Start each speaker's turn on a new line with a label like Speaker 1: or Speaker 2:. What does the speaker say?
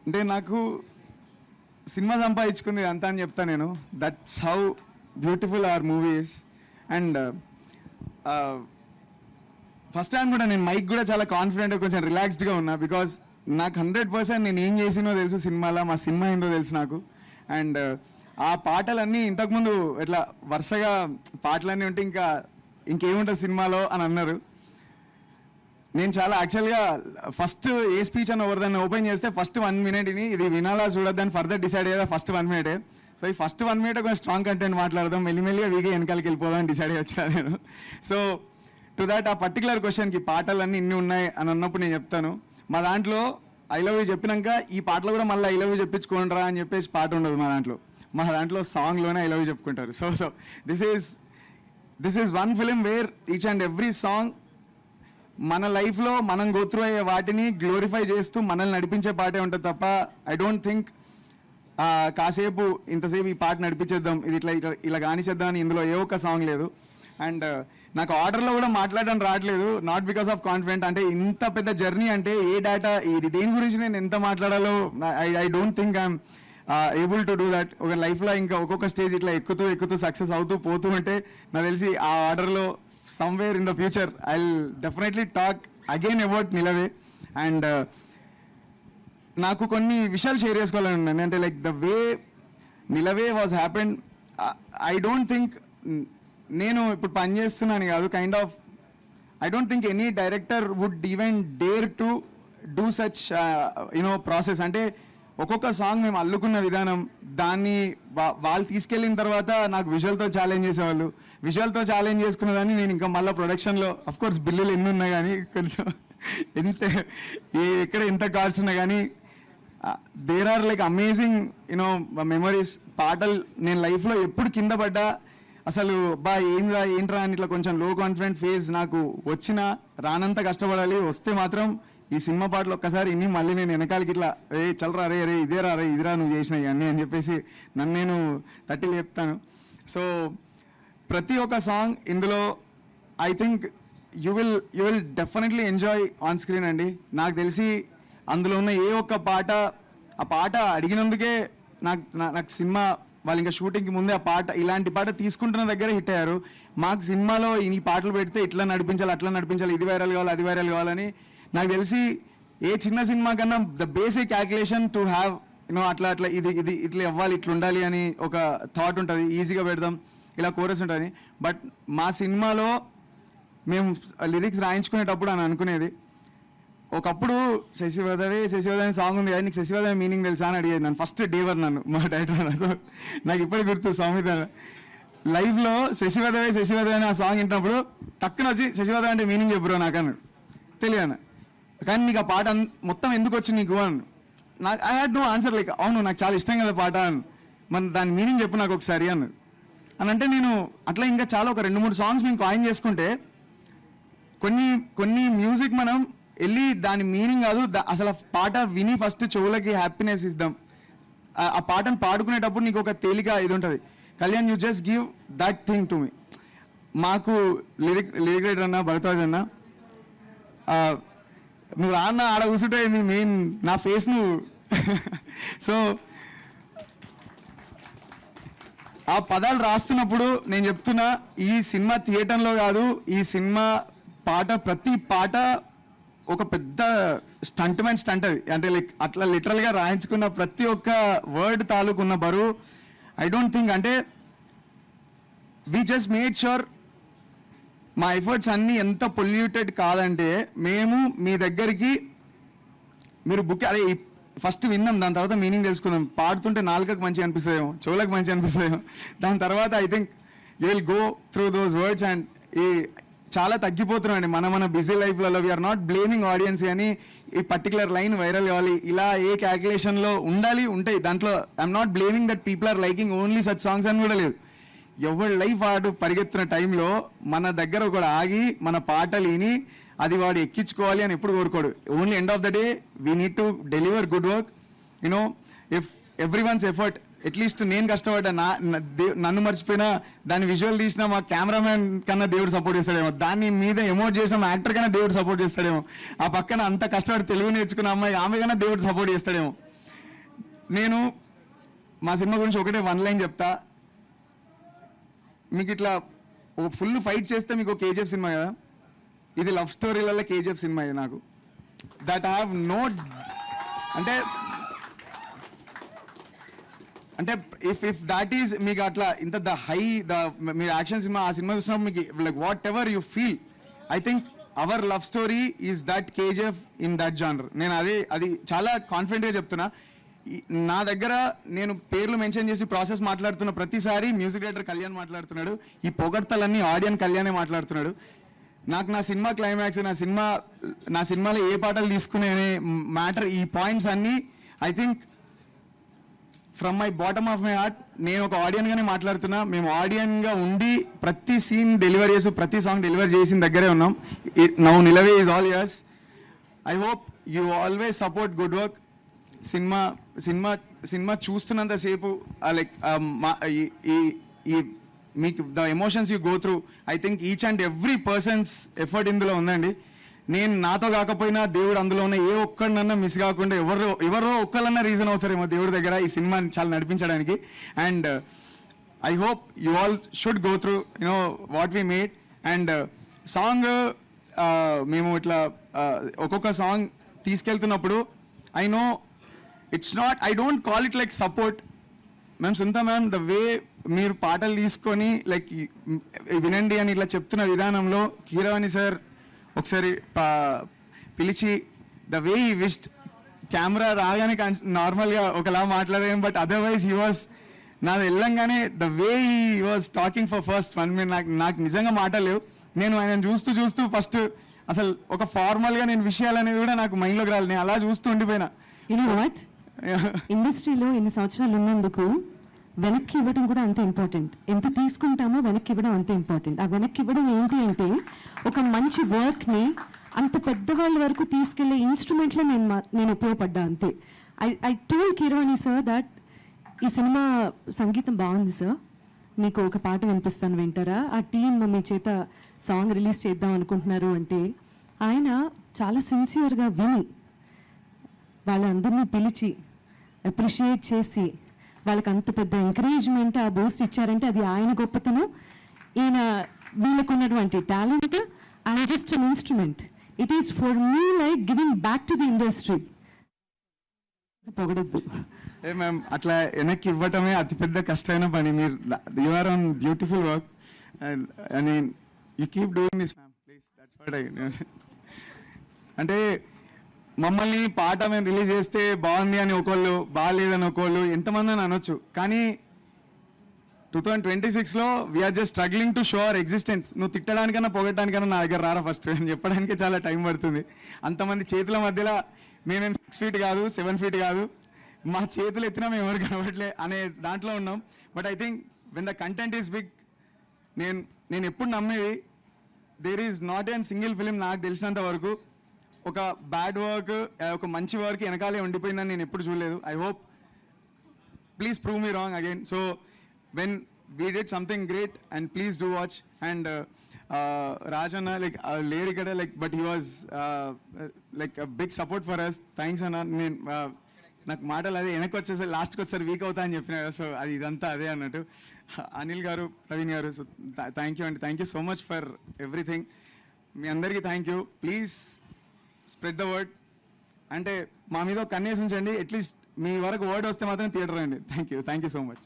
Speaker 1: అంటే నాకు సినిమా సంపాదించుకుంది అంతా అని చెప్తా నేను. That's how beautiful are movies. And first time కూడా నేను మైక్ కూడా చాలా కాన్ఫిడెంట్గా కొంచెం రిలాక్స్డ్గా ఉన్నా. బికాజ్ నాకు 100% నేను ఏం చేసినో తెలుసు సినిమాలో, మా సినిమా ఏందో తెలుసు నాకు. అండ్ ఆ పాటలన్నీ ఇంతకుముందు ఇట్లా వరుసగా పాటలన్నీ ఉంటే ఇంకేముంటుంది సినిమాలో అని అన్నారు. నేను చాలా యాక్చువల్గా ఫస్ట్ ఏ స్పీచ్ అని దాన్ని ఓపెన్ చేస్తే ఫస్ట్ 1 minute ఇది వినాలా చూడొద్దని ఫర్దర్ డిసైడ్ అయ్యేదా ఫస్ట్ 1 minute. సో ఈ ఫస్ట్ 1 minute కొంచెం స్ట్రాంగ్ కంటెంట్ మాట్లాడదాం, మెల్లిమెల్లిగా వీగే వెనకాలకి వెళ్ళిపోదాం అని డిసైడ్ అయ్యి వచ్చాను నేను. సో టు దాట్ ఆ పర్టికులర్ క్వశ్చన్కి పాటలన్నీ ఇన్ని ఉన్నాయి అని అన్నప్పుడు నేను చెప్తాను, మా దాంట్లో ఐ లవ్ యూ చెప్పినాక ఈ పాటలు కూడా మళ్ళీ ఐ లవ్ యూ చెప్పించుకోండిరా అని చెప్పేసి పాట ఉండదు మా దాంట్లో సాంగ్లోనే ఐ లవ్ యూ చెప్పుకుంటారు. So this is one film wear each and every song మన లైఫ్లో మనం గోత్రూ అయ్యే వాటిని గ్లోరిఫై చేస్తూ మనల్ని నడిపించే పాటే ఉంటుంది తప్ప ఐ డోంట్ థింక్ కాసేపు ఇంతసేపు ఈ పాట నడిపించేద్దాం, ఇది ఇలా కానిచేద్దాం అని ఇందులో ఏ ఒక్క సాంగ్ లేదు. అండ్ నాకు ఆర్డర్లో కూడా మాట్లాడడం రావట్లేదు, నాట్ బికాస్ ఆఫ్ కాన్ఫిడెంట్. అంటే ఇంత పెద్ద జర్నీ అంటే ఏ డేటా ఇది దేని గురించి నేను ఎంత మాట్లాడాలో I don't think I'm able to do that. ఒక లైఫ్లో ఇంకా ఒక్కొక్క స్టేజ్ ఇట్లా ఎక్కుతూ సక్సెస్ అవుతూ పోతూ ఉంటే నాకు తెలిసి ఆ ఆర్డర్లో somewhere in the future I'll definitely talk again about Nilave. And నాకు కొన్ని విషయాలు షేర్ చేసుకోవాలని ఉన్నాను. అంటే like the way Nilave was happened, I don't think నేను ఇప్పుడు పనిచేస్తున్నాను కాదు, kind of I don't think any director would even dare to do such process. అంటే ఒక్కొక్క సాంగ్ మేము అల్లుకున్న విధానం, దాన్ని వాళ్ళు తీసుకెళ్ళిన తర్వాత నాకు విజువల్తో ఛాలెంజ్ చేసేవాళ్ళు, విజువల్తో ఛాలెంజ్ చేసుకున్నదాన్ని నేను ఇంకా మళ్ళీ ప్రొడక్షన్లో అఫ్కోర్స్ బిల్లులు ఎన్ని ఉన్నాయి కానీ కొంచెం ఎక్కడ ఎంత కాస్ట్ ఉన్నా కానీ there are like amazing memories. పాటలు నేను లైఫ్లో ఎప్పుడు కింద పడ్డా అసలు ఏంట్రా అని ఇట్లా కొంచెం లో కాన్ఫిడెంట్ ఫేజ్ నాకు వచ్చినా రానంత కష్టపడాలి, వస్తే మాత్రం ఈ సినిమా పాటలు ఒక్కసారి ఇన్ని మళ్ళీ నేను వెనకాలకి ఇట్లా చల్లరా రే ఇదిరా నువ్వు చేసినాయి అన్నీ అని చెప్పేసి నన్ను నేను తట్టి చెప్తాను. సో ప్రతి ఒక్క సాంగ్ ఇందులో I think you will definitely enjoy on screen అండి. నాకు తెలిసి అందులో ఉన్న ఏ ఒక్క పాట, ఆ పాట అడిగినందుకే నాకు సినిమా వాళ్ళు ఇంకా షూటింగ్కి ముందే ఆ పాట ఇలాంటి పాట తీసుకుంటున్న దగ్గర హిట్ అయ్యారు. మాకు సినిమాలో ఈ పాటలు పెడితే ఇట్లా నడిపించాలి అట్లా నడిపించాలి, ఇది వైరల్ కావాలి అది వైరల్ కావాలని నాకు తెలిసి ఏ చిన్న సినిమా కన్నా the basic calculation to have అట్లా ఇది ఇట్లా ఇవ్వాలి ఇట్లా ఉండాలి అని ఒక థాట్ ఉంటుంది, ఈజీగా పెడదాం ఇలా కోరస్ ఉంటుంది. బట్ మా సినిమాలో మేము లిరిక్స్ రాయించుకునేటప్పుడు అని అనుకునేది, ఒకప్పుడు శశివదవే సాంగ్ ఉంది కదా, నీకు శశివదవే మీనింగ్ తెలుసా అని అడిగేది నన్ను ఫస్ట్ డేవర్ నన్ను మా డైరెక్టర్. సో నాకు ఇప్పటికి గుర్తు సౌమిత లైఫ్లో శశివదవే అని ఆ సాంగ్ వింటున్నప్పుడు టక్కున వచ్చి శశివదవే అంటే మీనింగ్ చెప్పురో నాకు అన్నాడు, తెలియను కానీ నీకు ఆ పాట మొత్తం ఎందుకు వచ్చి నీకు అని నాకు I had no answer. Like అవును నాకు చాలా ఇష్టం కదా పాట అని, మన దాని మీనింగ్ చెప్పు నాకు ఒకసారి అన్నాడు. అని అంటే నేను అట్లా ఇంకా చాలా ఒక 2-3 సాంగ్స్ మేము కాయిన్ చేసుకుంటే కొన్ని మ్యూజిక్ మనం వెళ్ళి దాని మీనింగ్ కాదు అసలు పాట విని ఫస్ట్ చెవులకి హ్యాపీనెస్ ఇద్దాం. ఆ పాటను పాడుకునేటప్పుడు నీకు ఒక తేలిక ఇది ఉంటుంది. Kalyan you just give that thing to me. మాకు లిరిక్ రైటర్ అన్న భరద్వాజ్ అన్న, నువ్వు రాన్న ఆడ కూర్చుంటే మెయిన్ నా ఫేస్ నువ్వు సో ఆ పదాలు రాస్తున్నప్పుడు నేను చెప్తున్నా ఈ సినిమా థియేటర్లో కాదు, ఈ సినిమా పాట ప్రతి పాట ఒక పెద్ద స్టంట్ అది. అంటే లైక్ అట్లా లిటరల్గా రాయించుకున్న ప్రతి ఒక్క వర్డ్ తాలూకున్న బరువు ఐ డోంట్ థింక్, అంటే వీ జస్ట్ మేడ్ ష్యూర్ మా ఎఫర్ట్స్ అన్నీ ఎంత పొల్యూటెడ్ కాదంటే మేము మీ దగ్గరికి మీరు బుక్ అదే ఫస్ట్ విందాం, దాని తర్వాత మీనింగ్ తెలుసుకుందాం. పాడుతుంటే నాలుకకు మంచిగా అనిపిస్తుందేమో, చెవులకు మంచిగా అనిపిస్తుందేమో, దాని తర్వాత I think you will go through those words. And చాలా తగ్గిపోతున్నామండి మన బిజీ లైఫ్లలో. వీఆర్ నాట్ బ్లేమింగ్ ఆడియన్స్ కానీ ఈ పర్టికులర్ లైన్ వైరల్ కావాలి ఇలా ఏ క్యాల్కులేషన్లో ఉంటాయి దాంట్లో. I'm not blaming that people are liking only such songs అని కూడా లేదు. ఎవరి లైఫ్ వాడు పరిగెత్తున్న టైంలో మన దగ్గర ఒకడు ఆగి మన పాటలు విని అది వాడు ఎక్కించుకోవాలి అని ఎప్పుడు కోరుకోడు. Only end of the day we need to deliver good work. If everyone's effort at least నేను కష్టపడ్డా నన్ను మర్చిపోయినా దాన్ని విజువల్ తీసిన మా కెమెరామ్యాన్ కన్నా దేవుడు సపోర్ట్ చేస్తాడేమో, దాన్ని మీద ఎమోట్ చేసిన మా యాక్టర్ కన్నా దేవుడు సపోర్ట్ చేస్తాడేమో, ఆ పక్కన అంత కష్టపడి తెలుగు నేర్చుకున్న అమ్మాయి ఆమె కన్నా దేవుడు సపోర్ట్ చేస్తాడేమో. నేను మా సినిమా గురించి ఒకటే వన్ లైన్ చెప్తా. మీకు ఇట్లా ఒక ఫుల్ ఫైట్ చేస్తే మీకు కేజీఎఫ్ సినిమా కదా, ఇది లవ్ స్టోరీలలో కేజీఎఫ్ సినిమా ఇది నాకు. దట్ ఐ హ్యావ్ నో అంటే అంటే ఇఫ్ దాట్ ఈస్ మీకు అట్లా ఇంత ద హై మీరు యాక్షన్ సినిమా ఆ సినిమా చూసినప్పుడు మీకు like what ever you feel, I think our love story is that KGF in that genre. నేను అది చాలా కాన్ఫిడెంట్గా చెప్తున్నా. నా దగ్గర నేను పేర్లు మెన్షన్ చేసి ప్రాసెస్ మాట్లాడుతున్న ప్రతిసారి మ్యూజిక్ డైరెక్టర్ కళ్యాణ్ మాట్లాడుతున్నాడు, ఈ పొగడ్తలన్నీ ఆడియన్ కళ్యాణే మాట్లాడుతున్నాడు. నాకు నా సినిమా క్లైమాక్స్, నా సినిమాలో ఏ పాటలు తీసుకునే అనే మ్యాటర్, ఈ పాయింట్స్ అన్నీ I think from my bottom of my heart నేను ఒక ఆడియన్గానే మాట్లాడుతున్నా. మేము ఆడియన్గా ఉండి ప్రతి సీన్ డెలివర్ చేసి ప్రతి సాంగ్ డెలివర్ చేసిన దగ్గరే ఉన్నాం. Now Nilave is all yours. I hope you always support good work. సినిమా చూస్తున్నంతసేపు లైక్ మీకు the emotions you go through, I think each and every person's effort ఇందులో ఉందండి. నేను నాతో కాకపోయినా దేవుడు అందులో ఉన్న ఏ ఒక్కడినన్నా మిస్ కాకుండా ఎవరో ఒక్కళ్ళన్నా రీజన్ అవుతారేమో దేవుడి దగ్గర ఈ సినిమాని చాలా నడిపించడానికి. And I hope you all should go through you know what we made. And song మేము ఇట్లా ఒక్కొక్క సాంగ్ తీసుకెళ్తున్నప్పుడు I know it's not, I don't call it like support. Ma'am Sunitha ma'am, the way మీరు పాటలు తీసుకొని లైక్ వినండి అని ఇట్లా చెప్తున్న విధానంలో కీరవాణి సార్ ఒకసారి పిలిచి ద వే ఈ విష్డ్, కెమెరా రాగానే నార్మల్గా ఒకలా మాట్లాడాను, బట్ అదర్వైజ్ హీ వాజ్ నాది వెళ్ళంగానే the way he was talking for first 1 minute నాకు నిజంగా మాటలేవు. నేను ఆయన చూస్తూ ఫస్ట్ అసలు ఒక ఫార్మల్గా నేను విషయాలు అనేది కూడా నాకు మైండ్లోకి రాలేదు, నేను అలా చూస్తూ ఉండిపోయినా.
Speaker 2: వాట్ ఇండస్ట్రీలో ఎన్ని సంవత్సరాలు ఉన్నందుకు వెనక్కి ఇవ్వడం కూడా అంతే ఇంపార్టెంట్. ఎంత తీసుకుంటామో వెనక్కి ఇవ్వడం అంతే ఇంపార్టెంట్. ఆ వెనక్కి ఇవ్వడం ఏంటి అంటే ఒక మంచి వర్క్ని అంత పెద్దవాళ్ళ వరకు తీసుకెళ్లే ఇన్స్ట్రుమెంట్లో నేను ఉపయోగపడ్డా అంతే. I told Keeravani sir that ఈ సినిమా సంగీతం బాగుంది సార్, మీకు ఒక పాట వినిపిస్తాను వింటారా, ఆ టీం మీ చేత సాంగ్ రిలీజ్ చేద్దాం అనుకుంటున్నారు అంటే ఆయన చాలా సిన్సియర్గా విని వాళ్ళందరినీ పిలిచి అప్రిషియేట్ చేసి వాళ్ళకి అంత పెద్ద ఎంకరేజ్మెంట్ ఆ బూస్ట్ ఇచ్చారంటే అది ఆయన గొప్పతనం. ఈయన వీళ్ళకు ఉన్నటువంటి talent, I'm just an instrument. It is for me like giving back to the industry. పొగడద్దు
Speaker 1: ఏ మ్యామ్, అట్లా వెనక్కి ఇవ్వటమే అతిపెద్ద కష్టమైన పని. మీరు you are on beautiful work and you keep doing this ma'am please. That's what I అంటే మమ్మల్ని పాట మేము రిలీజ్ చేస్తే బాగుంది అని ఒకళ్ళు, బాగాలేదని ఒకళ్ళు, ఎంతమంది అని అనొచ్చు. కానీ 2026లో we're just struggling to show our existence. నువ్వు తిట్టడానికన్నా పొగట్టడానికన్నా నా దగ్గర రారా ఫస్ట్ అని చెప్పడానికే చాలా టైం పడుతుంది. అంతమంది చేతుల మధ్యలో మేమేం 6 feet కాదు, 7 feet కాదు, మా చేతులు ఎత్తినా మేము ఎవరు కనబడలే అనే దాంట్లో ఉన్నాం. But I think when the content is big, నేను ఎప్పుడు నమ్మేది there is not an single film నాకు తెలిసినంత వరకు ఒక బ్యాడ్ వర్క్, ఒక మంచి వర్క్ వెనకాలే ఉండిపోయిందని నేను ఎప్పుడు చూడలేదు. I hope please prove me wrong again. So when we did something great and please do watch. And Raj అన్న లైక్ లేరు ఇక్కడ like, but he was like big support for us. Thanks అన్న. నేను నాకు మాటలు అదే వెనక్కి వచ్చేసరి లాస్ట్కి వచ్చేసరి వీక్ అవుతా అని చెప్పిన కదా, సో అది ఇదంతా అదే అన్నట్టు. Anil garu, Praveen garu, so thank you అండి. Thank you so much for everything. మీ అందరికీ thank you. Please spread the word. అంటే మా మీద ఒక కన్నేసి ఉంచండి, అట్లీస్ట్ మీ వరకు వర్డ్ వస్తే మాత్రం థియేటర్ రండి. Thank you so much.